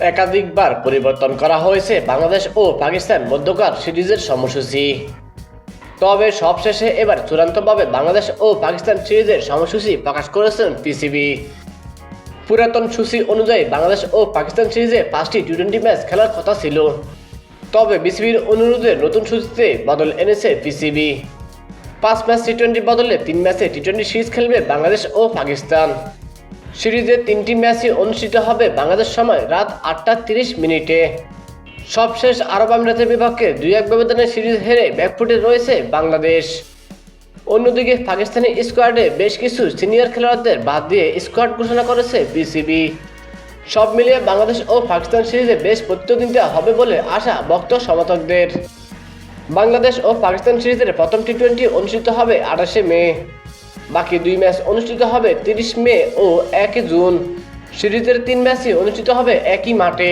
একাধিকবার পরিবর্তন করা হয়েছে বাংলাদেশ ও পাকিস্তান মধ্যকার সিরিজের সময়সূচি। তবে সবশেষে এবার চূড়ান্তভাবে বাংলাদেশ ও পাকিস্তান সিরিজের সময়সূচি প্রকাশ করেছেন পিসিবি। পুরাতন সূচি অনুযায়ী বাংলাদেশ ও পাকিস্তান সিরিজে 5টি টি-20 ম্যাচ খেলার কথা ছিল। তবে বিসিবির অনুরোধে নতুন সূচিতে বদল এনেছে পিসিবি। 5 ম্যাচ টি-20 বদলে 3 ম্যাচে টি-20 সিরিজ খেলবে বাংলাদেশ ও পাকিস্তান। সিরিজে 3টি ম্যাচই অনুষ্ঠিত হবে বাংলাদেশ সময় রাত 8টা 30 মিনিটে। সবশেষ আরব আমিরাতের বিপক্ষে 2-1 ব্যবধানে সিরিজ হেরে ব্যাকফুটে রয়েছে বাংলাদেশ। অন্যদিকে পাকিস্তানি স্কোয়াডে বেশ কিছু সিনিয়র খেলোয়াড়দের বাদ দিয়ে স্কোয়াড ঘোষণা করেছে বিসিবি। সব মিলিয়ে বাংলাদেশ ও পাকিস্তান সিরিজে বেশ প্রতিদ্বন্দ্বিতা হবে বলে আশা ভক্ত সমর্থকদের। বাংলাদেশ ও পাকিস্তান সিরিজের প্রথম টি-20 অনুষ্ঠিত হবে 28 মে। বাকি 2 ম্যাচ অনুষ্ঠিত হবে 30 মে ও 1 জুন। সিরিজের 3 ম্যাচই অনুষ্ঠিত হবে একই মাঠে।